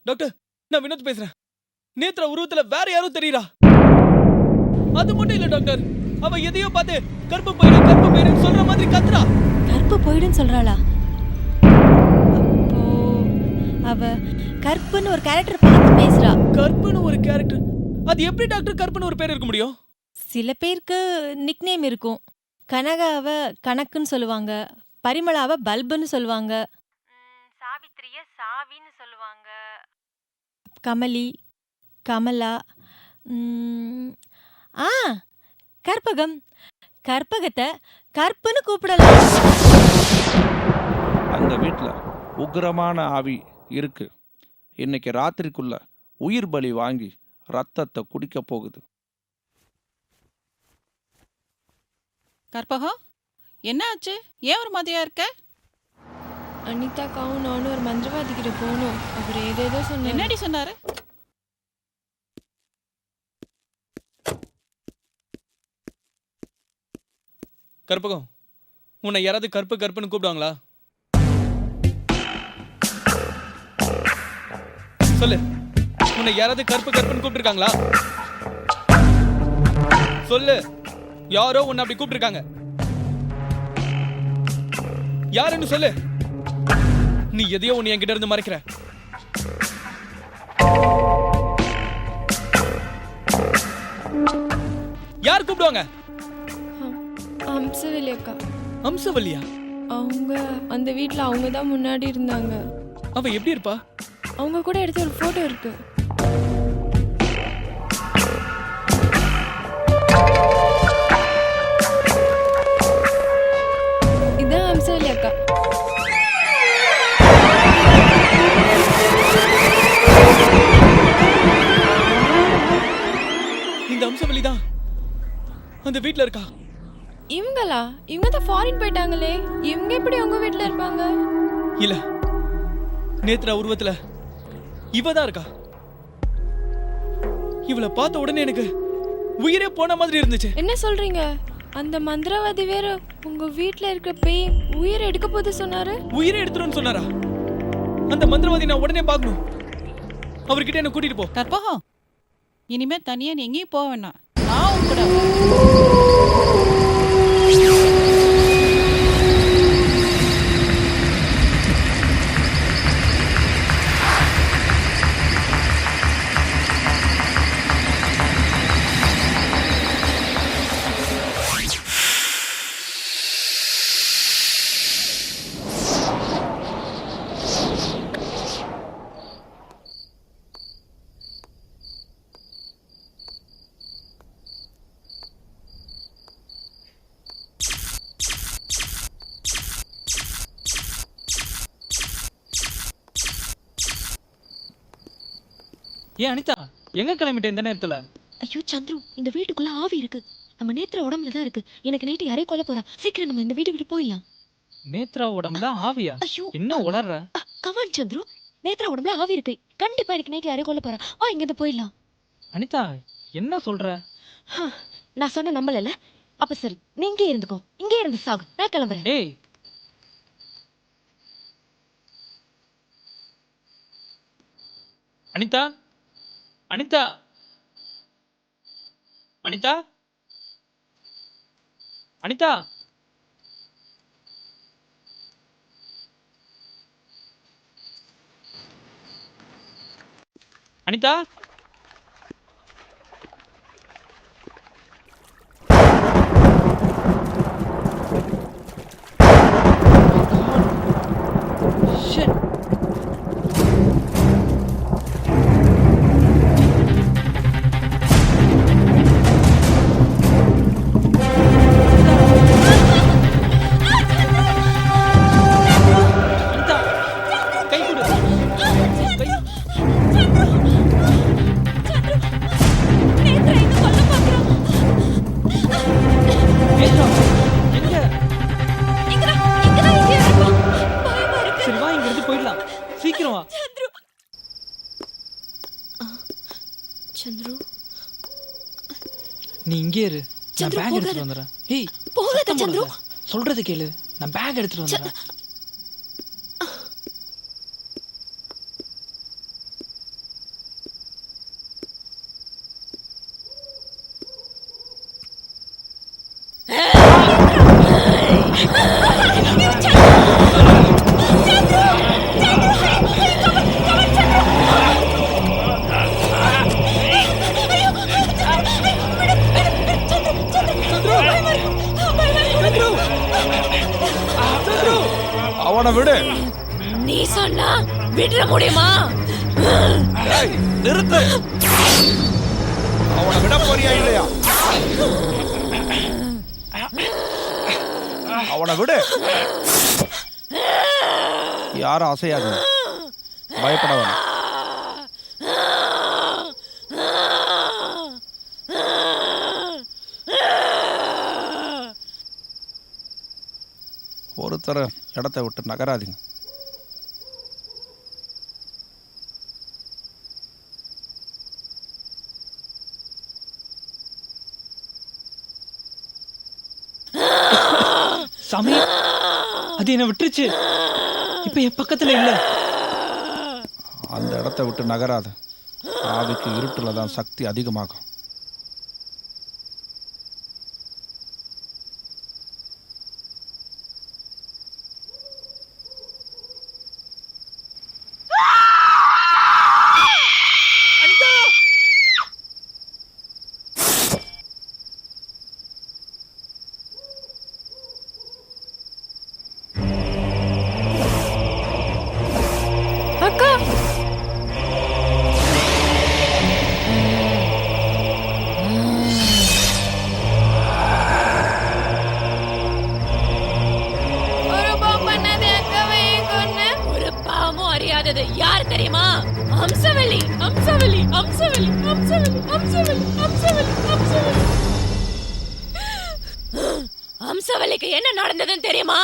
Doctor, நான் வினோத் பேசுறேன். நேத்ரா உருவத்துல வேற யாரும் தெரியறா. அது மட்டும் இல்ல டாக்டர், அவ எதையோ பார்த்து கற்பு போயிடுன்னு சொல்ற மாதிரி கத்துறா. கற்பு போயிடுன்னு சொல்றாளா? அப்போ அவ கற்புன்னு ஒரு கேரக்டர் பார்த்து பேசுறா. கற்புன்னு ஒரு கேரக்டர்? அது எப்படி டாக்டர் கற்புன்னு ஒரு பேர் இருக்க முடியும்? சில பேருக்கு நிக்நேம் இருக்கும். கனகாவ கணக்குன்னு சொல்லுவாங்க, பரிமளாவ பல்புன்னு சொல்லுவாங்க, சாவித்ரிய சாவின்னு சொல்லுவாங்க, கமலி, கமலா, ஆ கற்பகம், கற்பகத்தை கற்புன்னு கூப்பிடலாம். அந்த வீட்டில் உக்கிரமான ஆவி இருக்கு. இன்னைக்கு ராத்திரிக்குள்ள உயிர் பலி வாங்கி ரத்தத்தை குடிக்க போகுது. கற்பகம், என்ன ஆச்சு? ஏன் ஒரு மாதிரியா இருக்க? அனிதாக்காவும் நானும் ஒரு மந்திரவாதி கிட்ட போனோம். அவர் ஏதேதோ சொன்னார். என்னடி சொன்னாரு? கற்பகம், உன்னை யாராவது கற்புன்னு கூப்பிடுவாங்களா? சொல்லு, உன்னை யாராவது கற்புன்னு கூப்பிட்டுருக்காங்களா? சொல்லு, யாரோ உன்னை அப்படி கூப்பிட்டுருக்காங்க. யாருன்னு சொல்லு. நீ எதையோ உன்னை என்கிட்ட இருந்து மறைக்கிற. யார் கூப்பிடுவாங்க? அம்சவல்லி அக்கா. அம்சவல்லியா? அவங்க அந்த வீட்டில் அவங்க தான் முன்னாடி இருந்தாங்க. அவ எப்படி இருப்பா? அவங்க கூட எடுத்த ஒரு ஃபோட்டோ இருக்கு. இதான் அம்சவல்லி அக்கா. இந்த அம்சவல்லி தான் அந்த வீட்ல இருக்கா? இவங்களா? இவங்க தான் ஃபாரின் போயிட்டாங்களே. இவங்க எப்படி உங்க வீட்டில் இருப்பாங்க? இல்ல, நேத்ரா உருவத்துல இவதான் இருக்கா. இவளை பார்த்த உடனே எனக்கு உயிரே போன மாதிரி இருந்துச்சு. என்ன சொல்றீங்க? அந்த மந்திரவாதி வேற உங்க வீட்டில் இருக்க பேய் உயிரை எடுக்க போது சொன்னாரு. உயிரை எடுத்துருன்னு சொன்னாரா? அந்த மந்திரவாதி நான் உடனே பார்க்கணும். அவர்கிட்ட என்ன கூட்டிட்டு போ. கற்பகம், இனிமே தனியா நீ எங்கேயும் போக வேணாம். நான் உன் கூட ஏன் அனிதா, எங்க கிளம்பிட்டேன் இந்த நேரத்துல? ஐயோ சந்துரு, இந்த வீட்டுக்குள்ள ஆவி இருக்கு. நம்ம நேத்ரா உடம்புல தான் இருக்கு. எனக்கு நைட்டு யாரையும் கொல்ல போறா. சீக்கிரம் நம்ம இந்த வீட்டு விட்டு போயிடலாம். நேத்ரா உடம்புல ஆவியா? ஐயோ, என்ன உளர்ற? கமான் சந்துரு, நேத்ரா உடம்புல ஆவி இருக்கு. கண்டிப்பா எனக்கு நைட்டு யாரையும் கொல்ல போறா. இங்க இருந்து போயிடலாம். அனிதா, என்ன சொல்ற? நான் சொன்ன நம்பல. அப்ப சரி, நீ இங்கே இருந்துக்கோ. இங்கே இருந்து சாகு. நான் கிளம்புறேன். ஏய், அனிதா, அனிதா, அனிதா, அனிதா, அனிதா, சீக்கிரம் வா. சந்துரு, நீ இங்கே இரு, நான் சந்துரு, பேக் போகாத. எடுத்துட்டு வந்துறேன். ஏய், போகாத சத்தம் சந்துரு. போடாத. சொல்றது கேளு, நான் பேக் எடுத்துட்டு வந்துறேன். விட்டுற முடியுமா? ஏய், நிறுத்து. அவனை விட போறியா இல்லையா? அவனை விடு. யாரும் அசையாது, பயப்பட வேணாம். ஒருத்தர இடத்தை விட்டு நகராதீங்க. சாமி, அது என்ன விட்டுருச்சு. இப்ப என் பக்கத்துல இல்ல. அந்த இடத்தை விட்டு நகராத. ஆவிக்கு இருட்டுல தான் சக்தி அதிகமாகும். அக்கா, ஒரு பாவம் பண்ணாதே அக்காவை ஏன் கொன்ன? ஒரு பாவமும் அறியாதது யார் தெரியுமா? அம்சவல்லி, அம்சவல்லி, அம்சவல்லி, அம்சவல்லி, அம்சவல்லி, அம்சவல்லி, அம்சவல்லி. அம்சவல்லிக்கு என்ன நடந்ததுன்னு தெரியுமா?